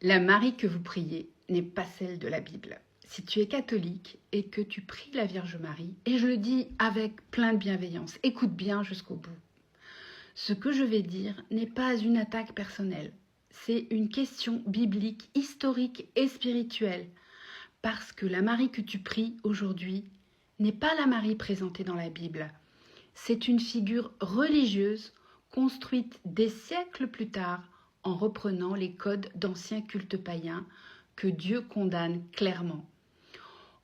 La Marie que vous priez n'est pas celle de la Bible. Si tu es catholique et que tu pries la Vierge Marie, et je le dis avec plein de bienveillance, écoute bien jusqu'au bout. Ce que je vais dire n'est pas une attaque personnelle. C'est une question biblique, historique et spirituelle. Parce que la Marie que tu pries aujourd'hui n'est pas la Marie présentée dans la Bible. C'est une figure religieuse construite des siècles plus tard en reprenant les codes d'anciens cultes païens que Dieu condamne clairement.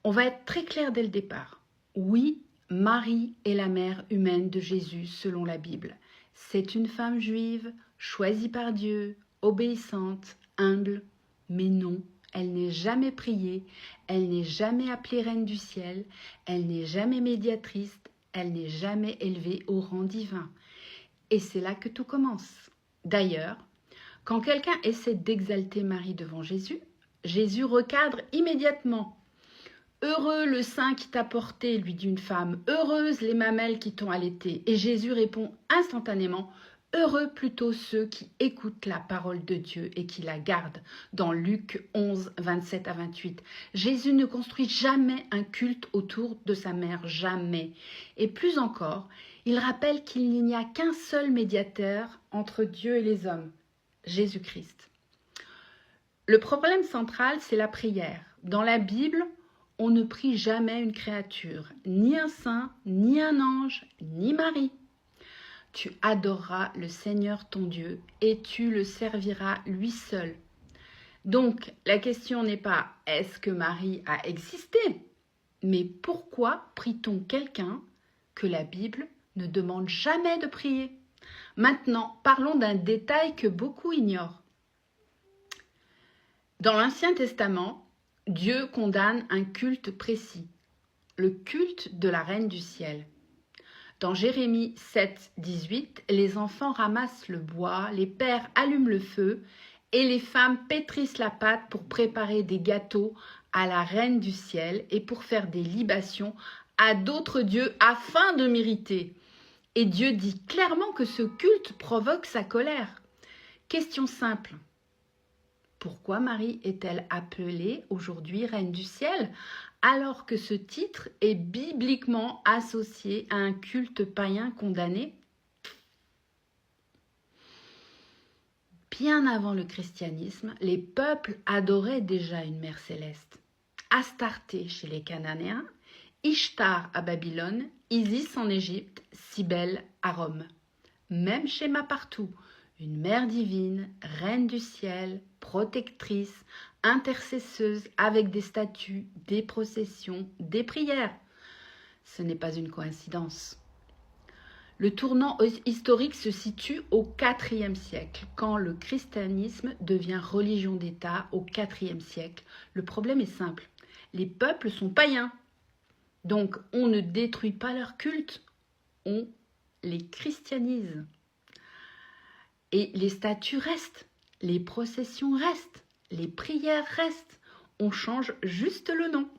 On va être très clair dès le départ. Oui, Marie est la mère humaine de Jésus selon la Bible. C'est une femme juive, choisie par Dieu, obéissante, humble, mais non, elle n'est jamais priée, elle n'est jamais appelée reine du ciel, elle n'est jamais médiatrice, elle n'est jamais élevée au rang divin. Et c'est là que tout commence. D'ailleurs, quand quelqu'un essaie d'exalter Marie devant Jésus, Jésus recadre immédiatement. Heureux le sein qui t'a porté, lui dit une femme, heureuses les mamelles qui t'ont allaité. Et Jésus répond instantanément, heureux plutôt ceux qui écoutent la parole de Dieu et qui la gardent. Dans Luc 11, 27 à 28. Jésus ne construit jamais un culte autour de sa mère, jamais. Et plus encore, il rappelle qu'il n'y a qu'un seul médiateur entre Dieu et les hommes, Jésus-Christ. Le problème central, c'est la prière. Dans la Bible, on ne prie jamais une créature, ni un saint, ni un ange, ni Marie. Tu adoreras le Seigneur ton Dieu et tu le serviras lui seul. Donc, la question n'est pas « est-ce que Marie a existé ?» mais pourquoi prie-t-on quelqu'un que la Bible ne demande jamais de prier? Maintenant, parlons d'un détail que beaucoup ignorent. Dans l'Ancien Testament, Dieu condamne un culte précis, le culte de la Reine du Ciel. Dans Jérémie 7, 18, les enfants ramassent le bois, les pères allument le feu et les femmes pétrissent la pâte pour préparer des gâteaux à la Reine du Ciel et pour faire des libations à d'autres dieux afin de m'irriter. Et Dieu dit clairement que ce culte provoque sa colère. Question simple. Pourquoi Marie est-elle appelée aujourd'hui Reine du Ciel alors que ce titre est bibliquement associé à un culte païen condamné? Bien avant le christianisme, les peuples adoraient déjà une mère céleste. Astarté chez les Cananéens, Ishtar à Babylone, Isis en Égypte, Cybèle à Rome. Même schéma partout. Une mère divine, reine du ciel, protectrice, intercesseuse avec des statues, des processions, des prières. Ce n'est pas une coïncidence. Le tournant historique se situe au IVe siècle, quand le christianisme devient religion d'État au IVe siècle. Le problème est simple, les peuples sont païens. Donc on ne détruit pas leur culte, on les christianise. Et les statues restent, les processions restent, les prières restent. On change juste le nom.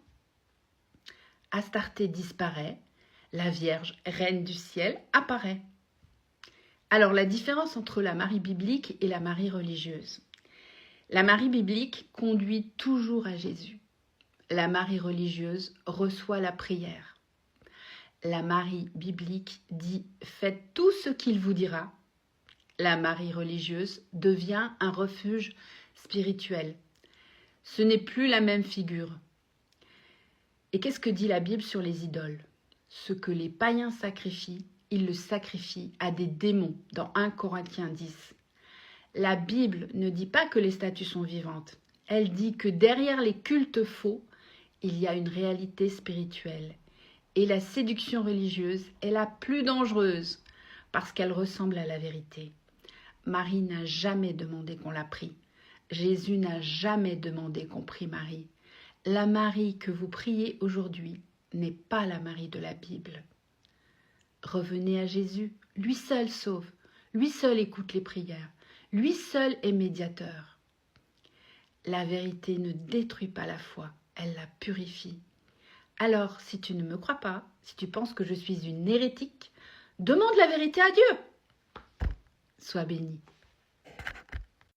Astarté disparaît, la Vierge, reine du ciel, apparaît. Alors la différence entre la Marie biblique et la Marie religieuse. La Marie biblique conduit toujours à Jésus. La Marie religieuse reçoit la prière. La Marie biblique dit « Faites tout ce qu'il vous dira ». La Marie religieuse devient un refuge spirituel. Ce n'est plus la même figure. Et qu'est-ce que dit la Bible sur les idoles? Ce que les païens sacrifient, ils le sacrifient à des démons dans 1 Corinthiens 10. La Bible ne dit pas que les statues sont vivantes. Elle dit que derrière les cultes faux, il y a une réalité spirituelle. Et la séduction religieuse est la plus dangereuse parce qu'elle ressemble à la vérité. Marie n'a jamais demandé qu'on la prie. Jésus n'a jamais demandé qu'on prie Marie. La Marie que vous priez aujourd'hui n'est pas la Marie de la Bible. Revenez à Jésus, lui seul sauve, lui seul écoute les prières, lui seul est médiateur. La vérité ne détruit pas la foi, elle la purifie. Alors, si tu ne me crois pas, si tu penses que je suis une hérétique, demande la vérité à Dieu. Sois béni.